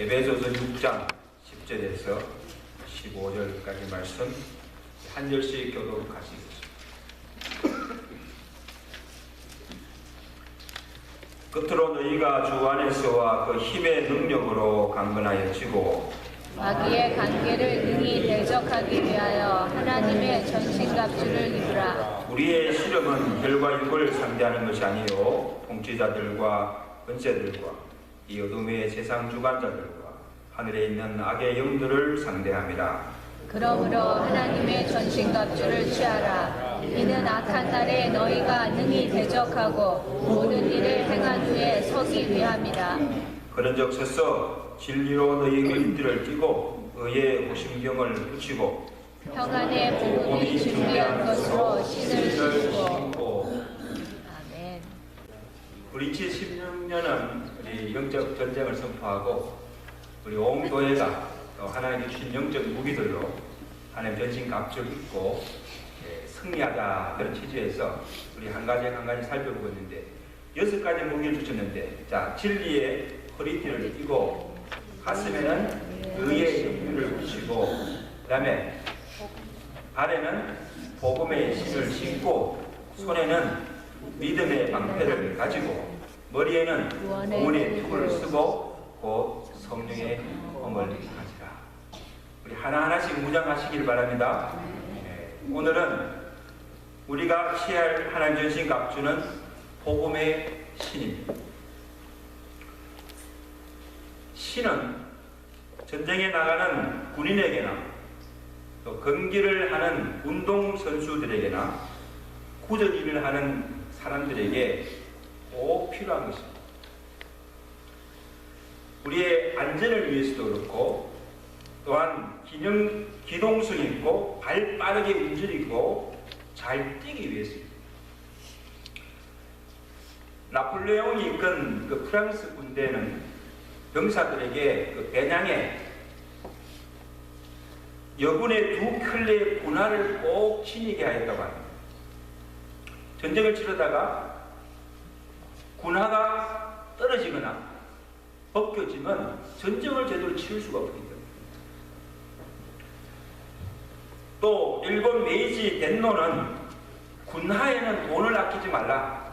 에베소서 6장 10절에서 15절까지 말씀 한 절씩 교독 하시겠습니다. 끝으로 너희가 주 안에서와 그 힘의 능력으로 강건하여지고 마귀의 관계를 능히 대적하기 위하여 하나님의 전신갑주를 입으라. 우리의 씨름은 혈과 육을 상대하는 것이 아니요 통치자들과 권세들과 이 어둠의 세상 주관자들과 하늘에 있는 악의 영들을 상대함이라. 그러므로 하나님의 전신갑주를 취하라. 이는 악한 날에 너희가 능히 대적하고 모든 일을 행한 후에 서기 위함이라. 그런즉 서서 진리로 너희 의인들을 끼고 의의 호심경을 붙이고 평안의 복음이 준비한 것으로 신을 신고. 아멘. 우리 2016년은 우리 영적 전쟁을 선포하고 우리 온 교회가 또 하나님이 주신 영적 무기들로 하나님 전신 갑주를 입고 승리하자 그런 취지에서 우리 한 가지 한 가지 살펴보고 있는데 6가지 무기를 주셨는데 자 진리의 허리띠를 끼고 가슴에는 의의 영유를 붙이고 그 다음에 발에는 복음의 신을 신고 손에는 믿음의 방패를 가지고 머리에는 구원의 톱을 쓰고 곧 성령의 검을 가지라. 우리 하나하나씩 무장하시길 바랍니다. 오늘은 우리가 취할 하나님 전신 갑주는 복음의 신입니다. 신은 전쟁에 나가는 군인에게나 또 경기를 하는 운동선수들에게나 구전 일을 하는 사람들에게 꼭 필요한 것입니다. 우리의 안전을 위해서도 그렇고 또한 기동성이 있고 발 빠르게 움직이고 잘 뛰기 위해서입니다. 나폴레옹이 이끈 그 프랑스 군대는 병사들에게 그 배낭에 여군의 2켤레의 군화를 꼭 지니게 하였다고 합니다. 전쟁을 치르다가 군화가 떨어지거나 벗겨지면 전쟁을 제대로 치를 수가 없기 때문에. 또 일본 메이지 덴노는 군화에는 돈을 아끼지 말라.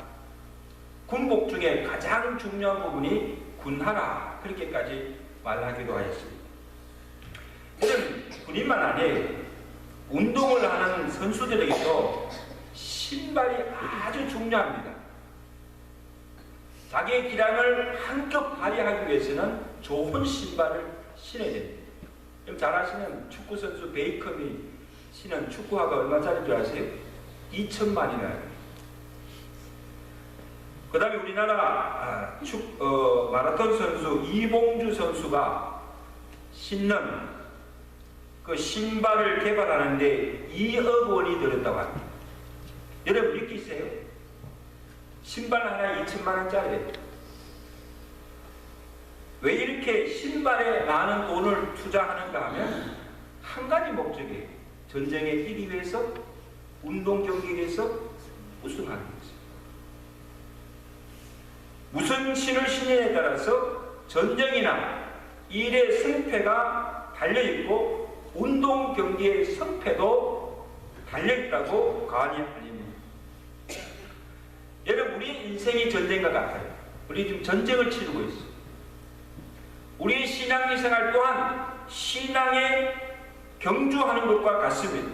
군복 중에 가장 중요한 부분이 군화라. 그렇게까지 말하기도 하였습니다. 이런 군인만 아니에요. 운동을 하는 선수들에게도 신발이 아주 중요합니다. 자기의 기량을 한껏 발휘하기 위해서는 좋은 신발을 신어야 됩니다. 좀 잘 아시는 축구선수 베이컴이 신은 축구화가 얼마짜리인 줄 아세요? 2천만이나. 그 다음에 우리나라 마라톤 선수 이봉주 선수가 신는 그 신발을 개발하는데 2억 원이 들었다고 합니다. 여러분 믿기세요? 신발 하나에 2천만 원짜리예요. 왜 이렇게 신발에 많은 돈을 투자하는가 하면 한 가지 목적이에요. 전쟁에 뛰기 위해서, 운동 경기에 위해서 우승하는 거죠. 무슨 신을 신느냐에 따라서 전쟁이나 일의 승패가 달려있고 운동 경기의 승패도 달려있다고 간이 알립니다. 여러분 우리의 인생이 전쟁과 같아요. 우리 지금 전쟁을 치르고 있어요. 우리의 신앙의 생활 또한 신앙에 경주하는 것과 같습니다.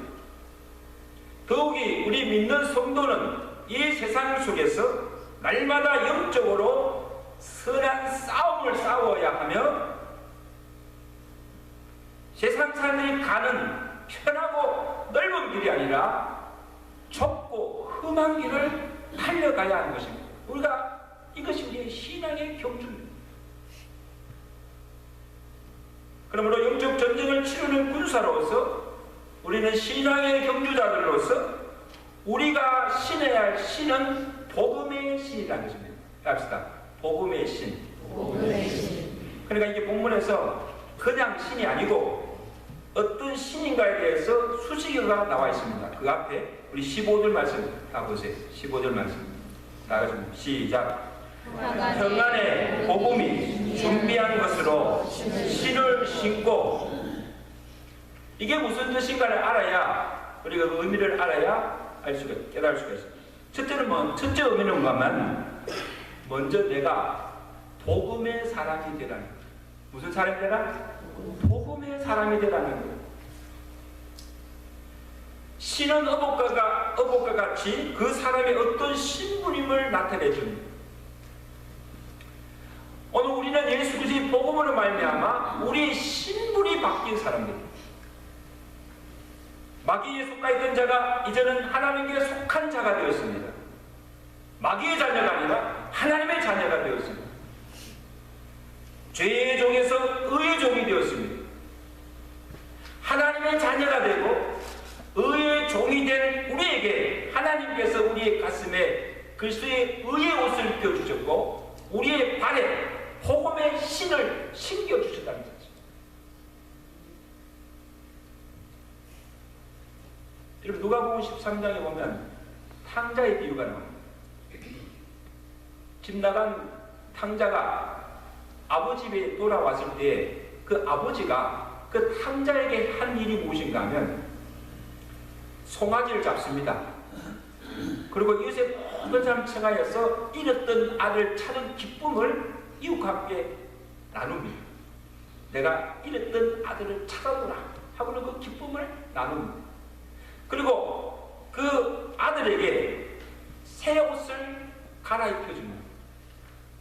더욱이 우리 믿는 성도는 이 세상 속에서 날마다 영적으로 선한 싸움을 싸워야 하며 세상 사람들이 가는 편하고 넓은 길이 아니라 좁고 험한 길을 달려가야 하는 것입니다. 이것이 우리의 신앙의 경주입니다. 그러므로 영적 전쟁을 치르는 군사로서 우리는 신앙의 경주자들로서 우리가 신해야 할 신은 복음의 신이라는 것입니다. 합시다. 복음의 신. 복음의 신. 그러니까 이게 본문에서 그냥 신이 아니고 어떤 신인가에 대해서 수식어가 나와 있습니다. 그 앞에 우리 15절 말씀 다 보세요. 15절 말씀. 다 같이 시작. 평안의 복음이 준비한 것으로 신을 신고, 이게 무슨 뜻인가를 알아야, 우리가 그 의미를 알아야 깨달을 수가 있어요. 첫째 의미는 뭐냐면, 먼저 내가 복음의 사람이 되라는 거예요. 무슨 사람이 되라? 복음의 사람이 되라는 거예요. 신은 어복과 같이 그 사람의 어떤 신분임을 나타내 줍니다. 오늘 우리는 예수 그리스도의 복음으로 말미암아 우리의 신분이 바뀐 사람들입니다. 마귀에 속하 있던 자가 이제는 하나님께 속한 자가 되었습니다. 마귀의 자녀가 아니라 하나님의 자녀가 되었습니다. 죄의 종에서 의의 종이 되었습니다. 하나님의 자녀가 되고 의의 종이 된 우리에게 하나님께서 우리의 가슴에 그리스도의 의의 옷을 입혀주셨고 우리의 발에 복음의 신을 신겨주셨다는 거죠. 여러분 누가복음 13장에 보면 탕자의 비유가 나옵니다. 집 나간 탕자가 아버지 집에 돌아왔을 때 그 아버지가 그 탕자에게 한 일이 무엇인가 하면 송아지를 잡습니다. 그리고 이웃의 모든 사람 청하여서 잃었던 아들 찾은 기쁨을 이웃과 함께 나눕니다. 내가 잃었던 아들을 찾아보라 하고는 그 기쁨을 나눕니다. 그리고 그 아들에게 새 옷을 갈아입혀줍니다.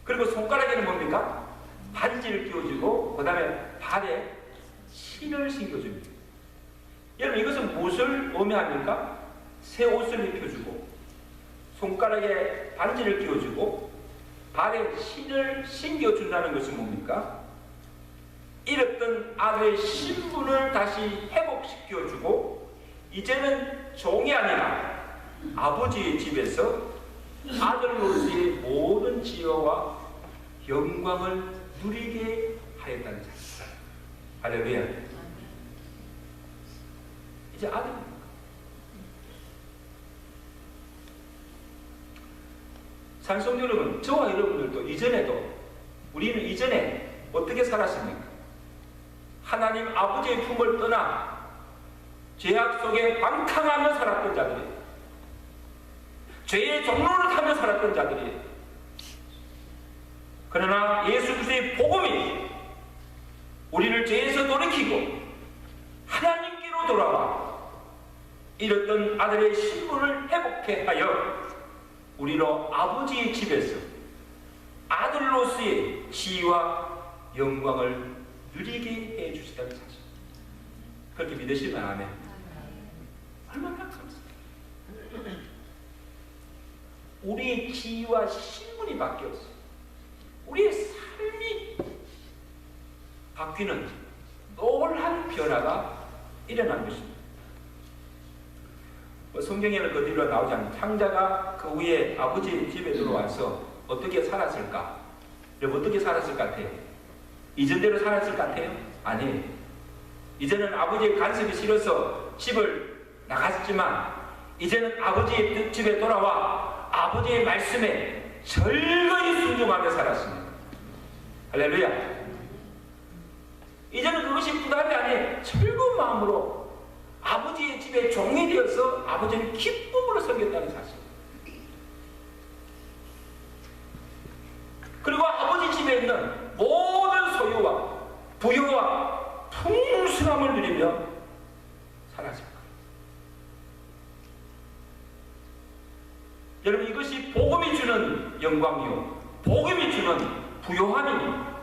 그리고 손가락에는 뭡니까? 반지를 끼워주고 그 다음에 발에 신을 신겨줍니다. 여러분 이것은 무엇을 의미합니까? 새 옷을 입혀주고 손가락에 반지를 끼워주고 발에 신을 신겨준다는 것은 뭡니까? 잃었던 아들의 신분을 다시 회복시켜주고 이제는 종이 아니라 아버지의 집에서 아들로서의 모든 지혜와 영광을 누리게 하였다는 자입니다. 할렐루야. 이제 아들입니다. 산성 여러분, 저와 여러분들도 우리는 이전에 어떻게 살았습니까? 하나님 아버지의 품을 떠나 죄악 속에 방탕하며 살았던 자들이에요. 죄의 종로를 타며 살았던 자들이에요. 그러나 예수 그리스도의 복음이 우리를 죄에서 돌이키고 하나님께로 돌아와 잃었던 아들의 신분을 회복해 하여 우리로 아버지의 집에서 아들로서의 지위와 영광을 누리게 해주시다는 사실. 그렇게 믿으시면 아멘. 얼마나 감사합니다. 우리의 지위와 신분이 바뀌었어요. 우리의 삶이 바뀌는 놀라운 변화가 일어난 것입니다. 성경에는 그 뒤로 나오지 않는 탕자가 그 후에 아버지 집에 들어와서 어떻게 살았을까? 어떻게 살았을 것 같아요? 이전대로 살았을 것 같아요? 아니에요. 이제는 아버지의 간섭이 싫어서 집을 나갔지만 이제는 아버지의 집에 돌아와 아버지의 말씀에 절거히 순종하며 살았습니다. 할렐루야. 이제는 그것이 부담이 아니에요. 즐거운 마음으로 아버지의 집에 종이 되어서 아버지를 기쁨으로 섬겼다는 사실. 그리고 아버지 집에 있는 모든 소유와 부유와 풍성함을 누리며 살았습니다. 여러분 이것이 복음이 주는 영광이요 복음이 주는 부요함입니다.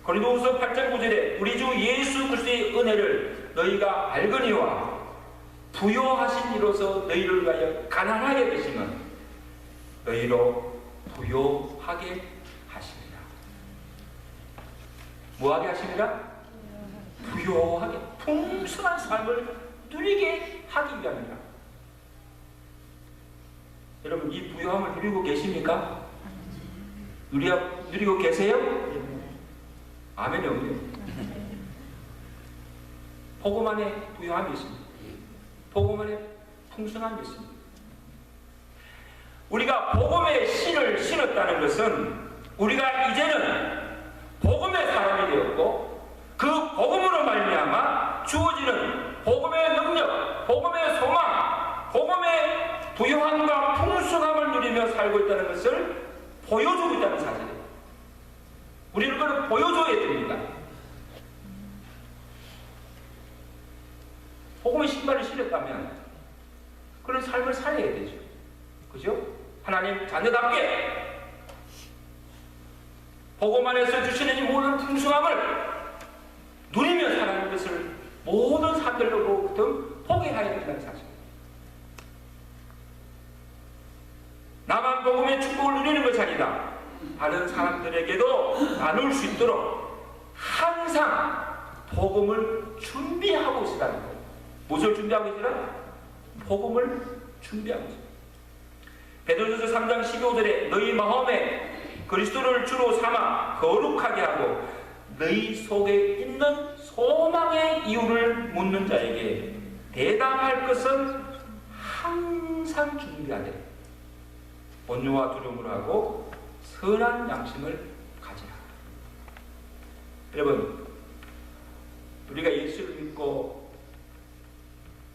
고린도후서 8장 9절에 우리 주 예수 그리스도의 은혜를 너희가 알거니와 부요하신 이로서 너희를 위하여 가난하게 되시면 너희로 부요하게 하십니다. 뭐하게 하십니다? 부요하게 풍성한 삶을 누리게 하기 위함이다. 여러분 이 부요함을 누리고 계십니까? 누리고 계세요? 아멘이 없네요. 복음 안에 부요함이 있습니다. 복음 안에 풍성함이 있습니다. 우리가 복음의 신을 신었다는 것은 우리가 이제는 복음의 사람이 되었고 그 복음으로 말미암아 주어지는 복음의 능력, 복음의 소망, 복음의 부요함과 풍성함을 누리며 살고 있다는 것을 보여주고 있다는 사실이에요. 우리는 그걸 보여줘야 됩니다. 복음의 신발을 신었다면 그런 삶을 살아야 되죠. 그죠? 하나님 자녀답게 복음 안에서 주시는 이 모든 풍성함을 누리며 사는 것을 모든 사람들로부터 포기해야 된다는 사실. 나만 복음의 축복을 누리는 것이 아니다. 다른 사람들에게도 나눌 수 있도록 항상 복음을 준비하고 있으라는 거예요. 무엇을 준비하고 있으라? 복음을 준비하고 있어요. 베드로전서 3장 15절에 너희 마음에 그리스도를 주로 삼아 거룩하게 하고 너희 속에 있는 소망의 이유를 묻는 자에게 대답할 것은 항상 준비하되 온유와 두려움으로 하고 선한 양심을 가지라. 여러분, 우리가 예수를 믿고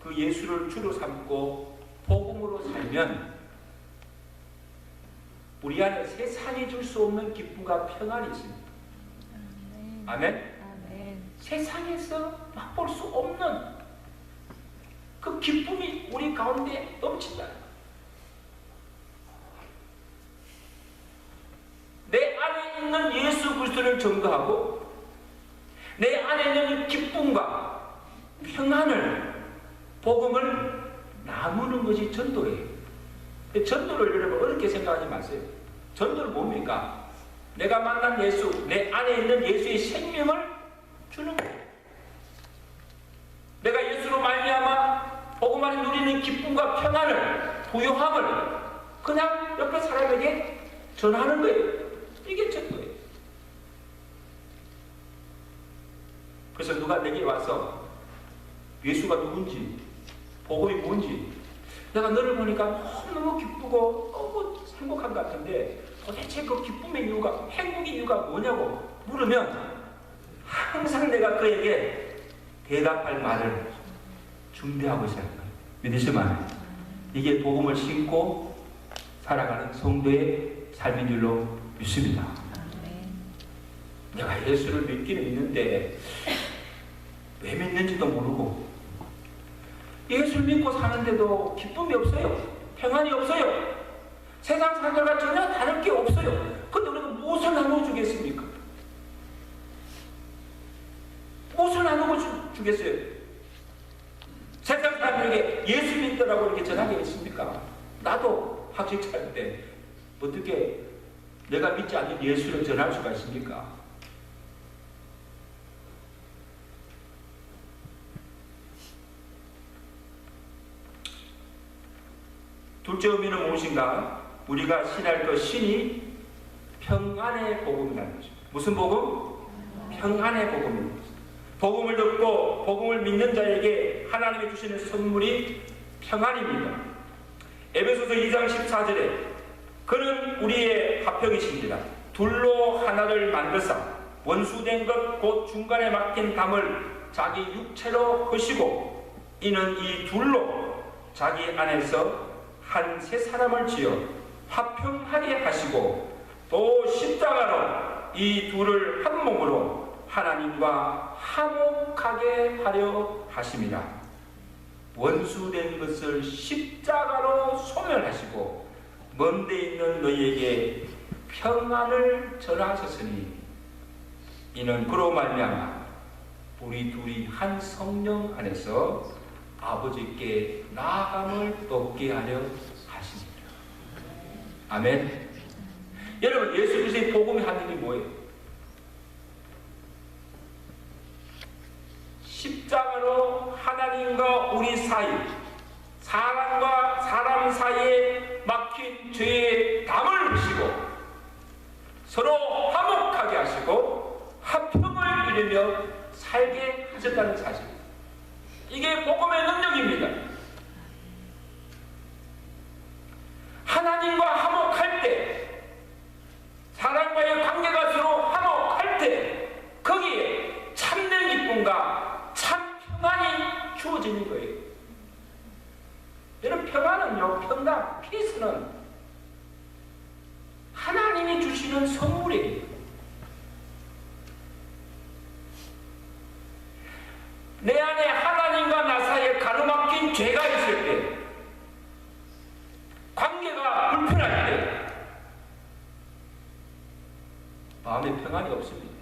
그 예수를 주로 삼고 복음으로 살면 우리 안에 세상이 줄 수 없는 기쁨과 평안이 있습니다. 아멘? 아멘. 세상에서 맛볼 수 없는 그 기쁨이 우리 가운데 넘친다. 내 안에 있는 예수 그리스도를 전도하고 내 안에 있는 기쁨과 평안을 복음을 나누는 것이 전도예요. 전도를 여러분 어렵게 생각하지 마세요. 전도는 뭡니까? 내가 만난 예수, 내 안에 있는 예수의 생명을 주는 거예요. 내가 예수로 말미암아 복음 안에 누리는 기쁨과 평안을, 부요함을 그냥 옆에 사람에게 전하는 거예요. 이게 전도예요. 그래서 누가 내게 와서 예수가 누군지, 복음이 뭔지 내가 너를 보니까 너무 기쁘고 너무 행복한 것 같은데 도대체 그 기쁨의 이유가, 행복의 이유가 뭐냐고 물으면 항상 내가 그에게 대답할 말을 준비하고 있어야 합니다. 믿으시면 이게 복음을 신고 살아가는 성도의 삶인 줄로 믿습니다. 내가 예수를 믿기는 믿는데 왜 믿는지도 모르고 예수를 믿고 사는데도 기쁨이 없어요. 평안이 없어요. 세상 사람들과 전혀 다를 게 없어요. 근데 우리가 무엇을 나눠주겠습니까? 무엇을 나눠주겠어요? 세상 사람들에게 예수 믿더라고 이렇게 전하겠습니까? 나도 학식 차릴 때 어떻게 내가 믿지 않는 예수를 전할 수가 있습니까? 둘째 의미는 무엇인가? 우리가 신할 그 신이 평안의 복음이라는 것입니다. 무슨 복음? 평안의 복음입니다. 복음을 듣고 복음을 믿는 자에게 하나님이 주시는 선물이 평안입니다. 에베소서 2장 14절에 그는 우리의 화평이십니다. 둘로 하나를 만드사 원수된 것 곧 중간에 막힌 담을 자기 육체로 허시고 이는 이 둘로 자기 안에서 한 세 사람을 지어 화평하게 하시고 또 십자가로 이 둘을 한 몸으로 하나님과 화목하게 하려 하심이라. 원수된 것을 십자가로 소멸하시고 먼 데 있는 너희에게 평안을 전하셨으니 이는 그로 말미암아 우리 둘이 한 성령 안에서 아버지께 나아감을 얻게 하려 하십니다. 아멘. 여러분, 예수 그리스도의 복음이 하는 일이 뭐예요? 십자가로 하나님과 우리 사이, 사람과 사람 사이에 막힌 죄의 담을 푸시고 서로 화목하게 하시고 화평을 이루며 살게 하셨다는 사실. 이게 복음의 능력입니다. 하나님과 화목할 때, 사람과의 관계가 서로 화목할 때 거기에 참된 기쁨과 참 평안이 주어지는 거예요. 여러분, 평안은요, 평강, 피스는 하나님이 주시는 선물이에요. 내 안에 하나님과 나 사이에 가로막힌 죄가 있을 때, 관계가 불편할 때 마음에 평안이 없습니다.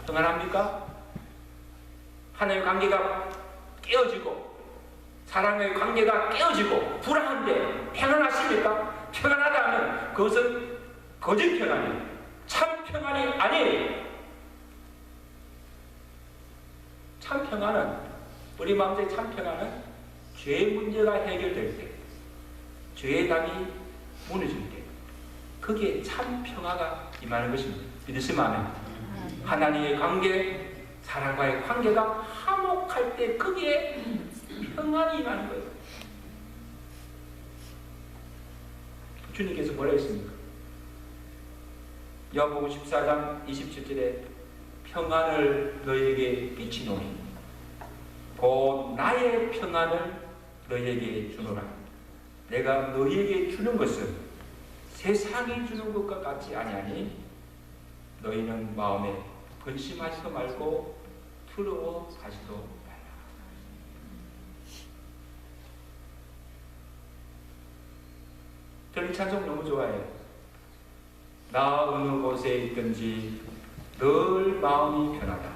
평안합니까? 하나님의 관계가 깨어지고 사랑의 관계가 깨어지고 불안한데 평안하십니까? 평안하다 하면 그것은 거짓 평안이에요. 참 평안이 아니에요. 참 평안은, 우리 마음속의 참 평안은 죄의 문제가 해결될 때, 죄의 담이 무너질 때, 그게 참 평화가 임하는 것입니다. 믿으시면 아멘. 하나님의 관계, 사람과의 관계가 화목할 때 거기에 평안이 임하는 거예요. 주님께서 뭐라 했습니까? 요한복음 14장 27절에 평안을 너희에게 비치노니 곧 나의 평안을 너희에게 주노라. 내가 너희에게 주는 것은 세상이 주는 것과 같지 아니하니 너희는 마음에 근심하지도 말고 두려워하지도 말라. 저는 이 찬송 너무 좋아해요. 나 어느 곳에 있든지 늘 마음이 편하다.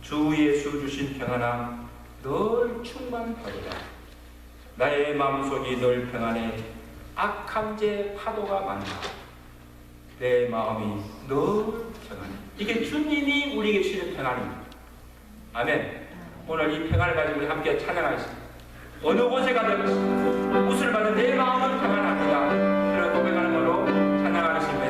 주 예수 주신 평안함 늘 충만하도다. 나의 마음속이 늘 평안해 악한 죄 파도가 많다. 내 마음이 늘 평안해. 이게 주님이 우리에게 주시는 평안입니다. 아멘. 오늘 이 평안을 가지고 우리 함께 찬양하겠습니다. 어느 곳에 가든 웃을 받은 내 마음은 평안합니다. 이런 고백하는 걸로 찬양하겠습니다.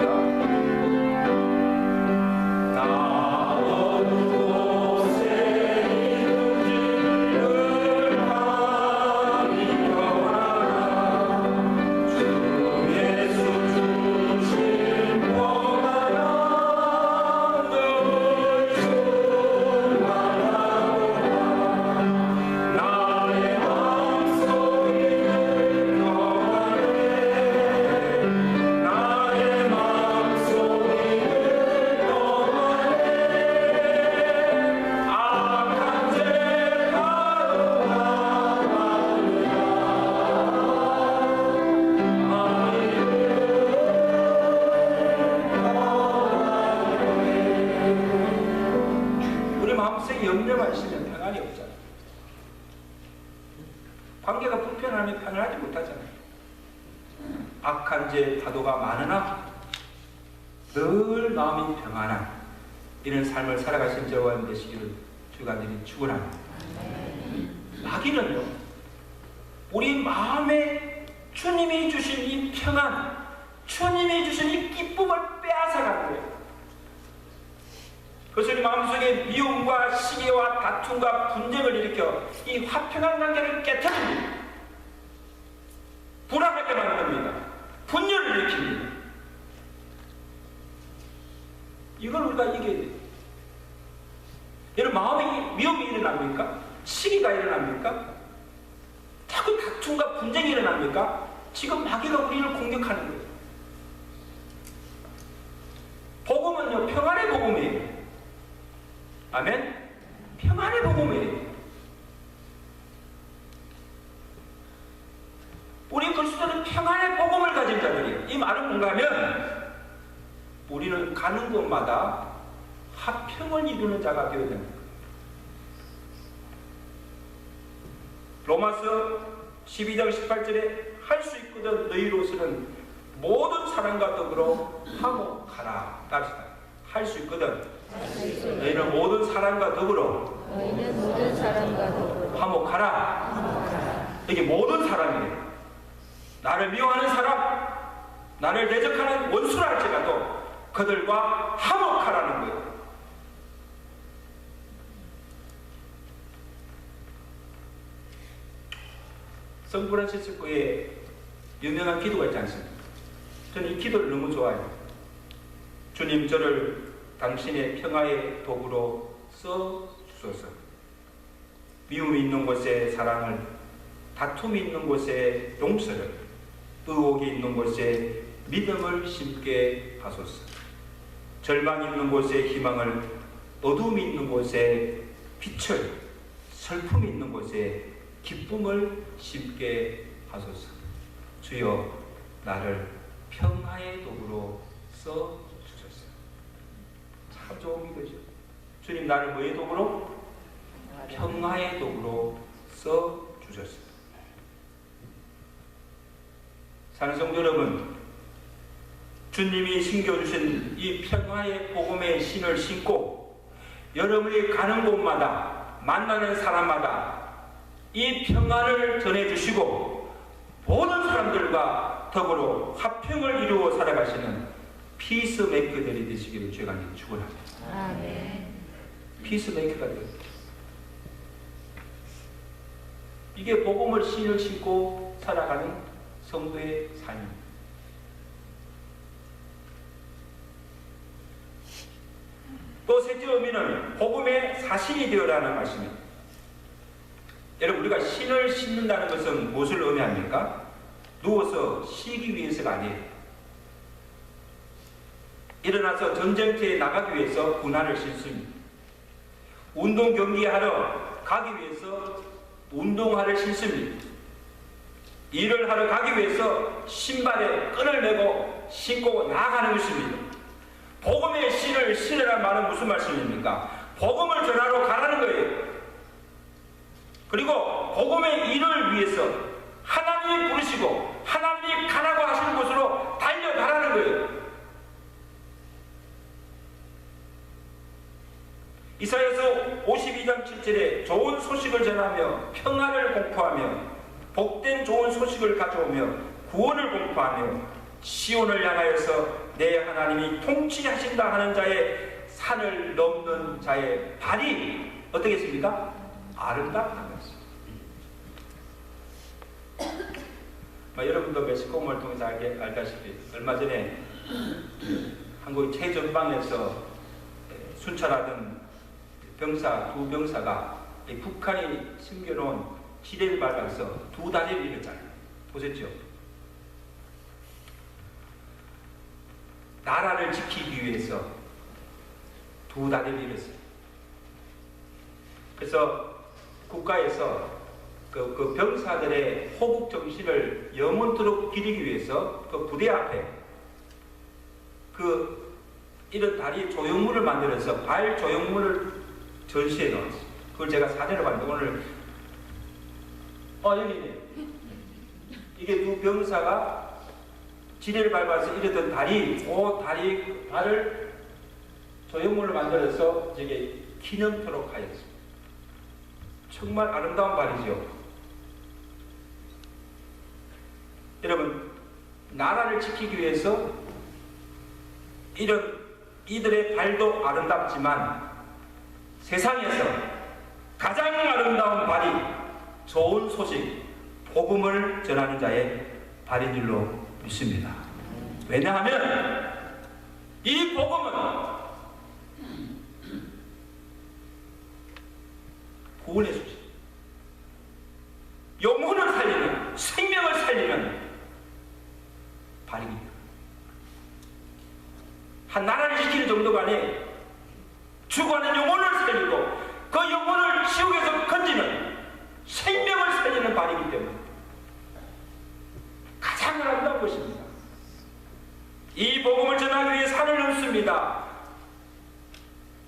염려만 있으면 평안이 없잖아요. 관계가 불편하면 평안하지 못하잖아요. 악한 죄 파도가 많으나 늘 마음이 평안한 이런 삶을 살아가신 저와 되시기를 주간들이 축원합니다. 마귀는요, 우리 마음에 주님이 주신 이 평안, 주님이 주신 이 기쁨을 빼앗아가는 거예요. 그래서 우리 마음속에 미움과 시기와 다툼과 분쟁을 일으켜 이 화평한 관계를 깨뜨립니다. 불안하게 만듭니다. 분열을 일으킵니다. 이걸 우리가 이겨야 돼요. 여러분, 마음에 미움이 일어납니까? 시기가 일어납니까? 자꾸 다툼과 분쟁이 일어납니까? 지금 마귀가 우리를 공격하는 거예요. 복음은요, 평안의 복음이에요. 아멘? 평안의 복음이에요. 우리 그리스도는 평안의 복음을 가진 자들이에요. 이 말은 뭔가 하면 우리는 가는 곳마다 화평을 이루는 자가 되어야 됩니다. 로마서 12장 18절에 할 수 있거든 너희로서는 모든 사람과 더불어 화목하라. 할 수 있거든 너희는 모든 사람과 더불어 화목하라. 이게 모든 사람이에요. 나를 미워하는 사람, 나를 대적하는 원수라 할지라도 그들과 화목하라는 거예요. 성프란시스코의 유명한 기도가 있지 않습니까? 저는 이 기도를 너무 좋아해요. 주님, 저를 당신의 평화의 도구로 써 주소서. 미움이 있는 곳에 사랑을, 다툼이 있는 곳에 용서를, 의혹이 있는 곳에 믿음을 심게 하소서. 절망이 있는 곳에 희망을, 어둠이 있는 곳에 빛을, 슬픔이 있는 곳에 기쁨을 심게 하소서. 주여, 나를 평화의 도구로 써 주소서. 참 좋은 기도죠. 주님, 나를 뭐의 도구로? 평화의 도구로 써 주소서. 사는 성도 여러분, 주님이 심겨주신 이 평화의 복음의 신을 신고 여러분이 가는 곳마다 만나는 사람마다 이 평화를 전해주시고 모든 사람들과 더불어 화평을 이루어 살아가시는 피스메이커들이 되시기를 주의 간절히 축원합니다. 아멘. 피스메이커가 되어요. 이게 복음을 신을 신고 살아가는 성도의 삶입니다. 또 셋째 의미는 복음의 사신이 되어라는 말씀입니다. 여러분, 우리가 신을 신는다는 것은 무엇을 의미합니까? 누워서 쉬기 위해서가 아니에요. 일어나서 전쟁터에 나가기 위해서 군화를 신습니다. 운동 경기하러 가기 위해서 운동화를 신습니다. 일을 하러 가기 위해서 신발에 끈을 매고 신고 나아가는 것입니다. 복음의 신을 신으라는 말은 무슨 말씀입니까? 복음을 전하러 가라는 거예요. 그리고 복음의 일을 위해서 하나님이 부르시고 하나님이 가라고 하시는 곳으로 달려가라는 거예요. 이사야서 52장 7절에 좋은 소식을 전하며 평화를 공포하며 복된 좋은 소식을 가져오며 구원을 공포하며 시온을 향하여서 내 하나님이 통치하신다 하는 자의 산을 넘는 자의 발이 어떻게 했습니까? 아름답다는 것입니다. 여러분도 멕시코를 통해서 알다시피 얼마 전에 한국 최전방에서 순찰하던 병사, 두 병사가 북한이 숨겨놓은 지뢰를 밟아서 두 다리를 잃었잖아요. 보셨죠? 나라를 지키기 위해서 두 다리를 잃었어요. 그래서 국가에서 그 병사들의 호국 정신을 영원토록 기리기 위해서 그 부대 앞에 그 이런 다리 조형물을 만들어서 발 조형물을 전시해 놓았어요. 그걸 제가 사진을 봤는데 오늘 여기네. 이게 두 병사가 지뢰를 밟아서 잃었던 다리, 그 다리 발을 조형물을 만들어서 저게 기념토록 하였습니다. 정말 아름다운 발이죠. 여러분, 나라를 지키기 위해서 이들의 발도 아름답지만 세상에서 가장 아름다운 발이 좋은 소식, 복음을 전하는 자의 발인 줄로 믿습니다. 왜냐하면 이 복음은 구원의 소식, 영혼을 살리는, 생명을 살리는 발입니다. 한 나라를 지키는 정도가 아니에요. 죽어가는 영혼을 살리고 그 영혼을 지옥에서 건지는 생명을 살리는 발이기 때문에 가장 아름다운 것입니다. 이 복음을 전하기 위해 산을 넘습니다.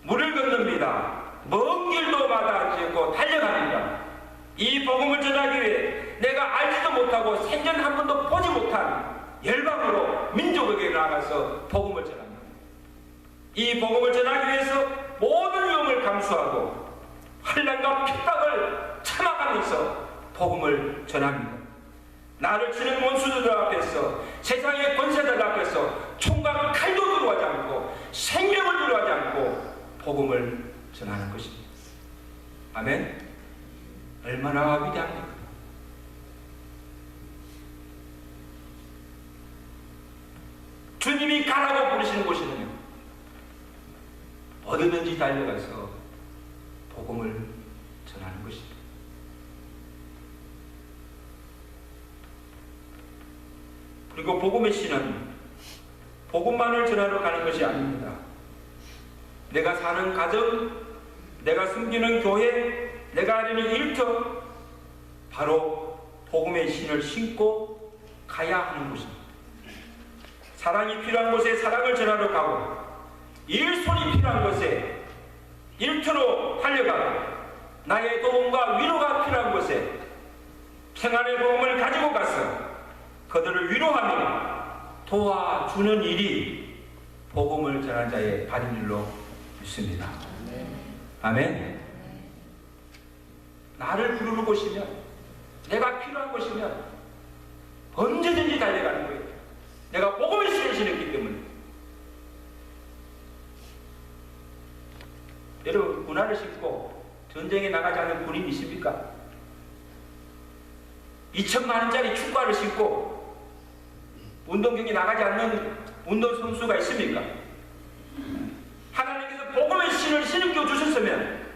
물을 건넙니다. 먼 길도 마다하지 않고 달려갑니다. 이 복음을 전하기 위해 내가 알지도 못하고 생전 한 번도 보지 못한 열방으로 민족에게 나가서 복음을 전합니다. 이 복음을 전하기 위해서 모든 위험을 감수하고 환난과 핍박을 참아가면서 복음을 전합니다. 나를 치는 원수들 앞에서, 세상의 권세들 앞에서 총과 칼도 들어가지 않고 생명을 들어가지 않고 복음을 전하는 것입니다. 아멘. 얼마나 위대합니까? 달려가라고 부르시는 곳이는요, 어디든지 달려가서 복음을 전하는 것입니다. 그리고 복음의 신은 복음만을 전하러 가는 것이 아닙니다. 내가 사는 가정, 내가 섬기는 교회, 내가 하려는 일터, 바로 복음의 신을 신고 가야 하는 것입니다. 사랑이 필요한 곳에 사랑을 전하러 가고, 일손이 필요한 곳에 일터로 달려가고, 나의 도움과 위로가 필요한 곳에 평안의 복음을 가지고 가서 그들을 위로하며 도와주는 일이 복음을 전한 자의 바른 일로 믿습니다. 아멘. 나를 부르는 곳이면, 내가 필요한 곳이면 언제든지 달려가는 거예요. 내가 복음의 신을 신었기 때문에. 여러분, 군화를 신고 전쟁에 나가지 않는 군인이 있습니까? 2천만 원짜리 축구화를 신고 운동경기 나가지 않는 운동선수가 있습니까? 하나님께서 복음의 신을 신겨 주셨으면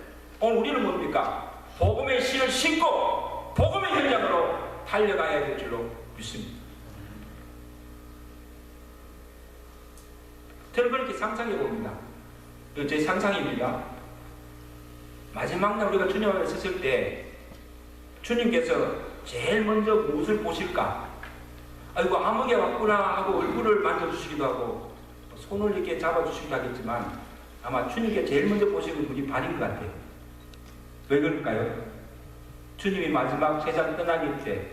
오늘 우리는 뭡니까? 복음의 신을 신고 복음의 현장으로 달려가야 될 줄로 믿습니다. 저는 그렇게 상상해 봅니다. 제 상상입니다. 마지막 날 우리가 주님 앞에 섰을 때 주님께서 제일 먼저 무엇을 보실까? 아이고, 암흑에 왔구나 하고 얼굴을 만져주시기도 하고 손을 이렇게 잡아주시기도 하겠지만, 아마 주님께 제일 먼저 보시는 분이 반인 것 같아요. 왜 그럴까요? 주님이 마지막 세상 떠나길 때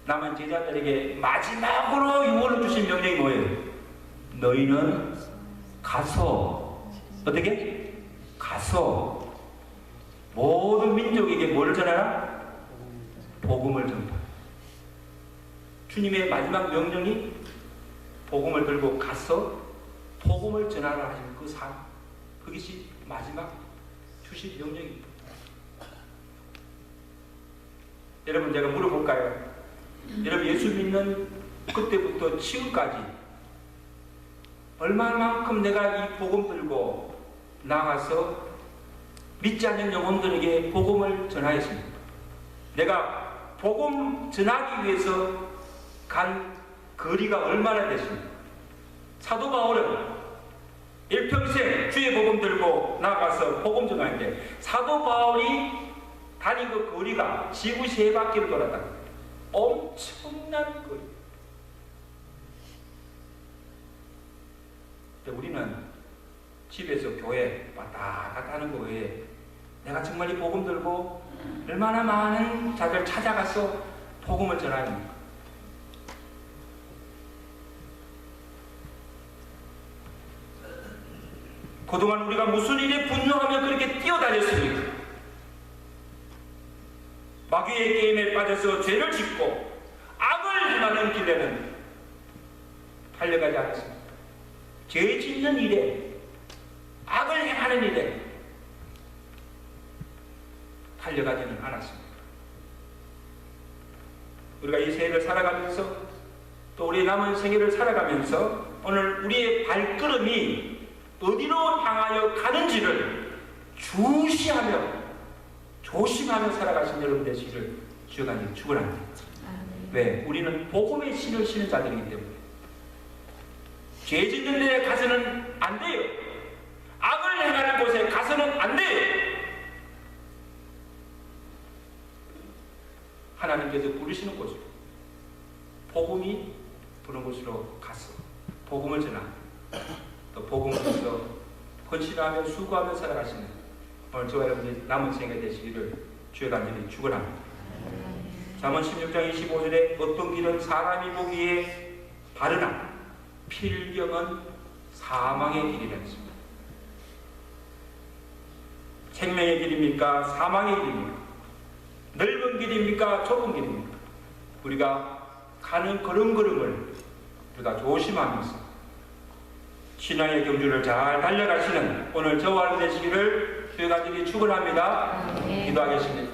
남은 제자들에게 마지막으로 유언을 주신 명령이 뭐예요? 너희는 가서, 어떻게? 가서 모든 민족에게 뭐를 전하라? 복음을 전하라. 주님의 마지막 명령이 복음을 들고 가서 복음을 전하라 하신 그 삶, 그것이 마지막 주신 명령입니다. 여러분, 제가 물어볼까요? 여러분, 예수 믿는 그때부터 지금까지 얼마만큼 내가 이 복음 들고 나가서 믿지 않는 영혼들에게 복음을 전하였습니까? 내가 복음 전하기 위해서 간 거리가 얼마나 됐습니까? 사도 바울은 일평생 주의 복음 들고 나가서 복음 전하는데, 사도 바울이 다닌 그 거리가 지구 세 바퀴를 돌았다. 엄청난 거리. 우리는 집에서 교회 왔다 갔다 하는 거 외에 내가 정말 이 복음 들고 얼마나 많은 자들 찾아가서 복음을 전해야 합니까? 그동안 우리가 무슨 일에 분노하며 그렇게 뛰어다녔습니까? 마귀의 게임에 빠져서 죄를 짓고 악을 행하는 길에는 달려가지 않았습니다. 죄 짓는 일에, 악을 행하는 일에 달려가지는 않았습니다. 우리가 이 세계를 살아가면서, 또 우리의 남은 생애를 살아가면서 오늘 우리의 발걸음이 어디로 향하여 가는지를 주시하며 조심하며 살아가신 여러분 되시기를 주가 축원합니다. 왜? 우리는 복음의 신을 신은 자들이기 때문에. 죄 짓는 데 가서는 안 돼요. 악을 행하는 곳에 가서는 안 돼요. 하나님께서 부르시는 곳으로, 복음이 부는 곳으로 가서 복음을 전하, 또 복음을 통해서 헌신하며 수고하며 살아가시는 오늘 저와 여러분의 남은 생애 되시기를 주의 간절히 축원합니다. 잠언 16장 25절에 어떤 길은 사람이 보기에 바르나 필경은 사망의 길이라 했습니다. 생명의 길입니까? 사망의 길입니까? 넓은 길입니까? 좁은 길입니까? 우리가 가는 걸음걸음을 우리가 조심하면서 신앙의 경주를 잘 달려가시는 오늘 저와 되시기를 주의 간절히 축원합니다. 기도하겠습니다.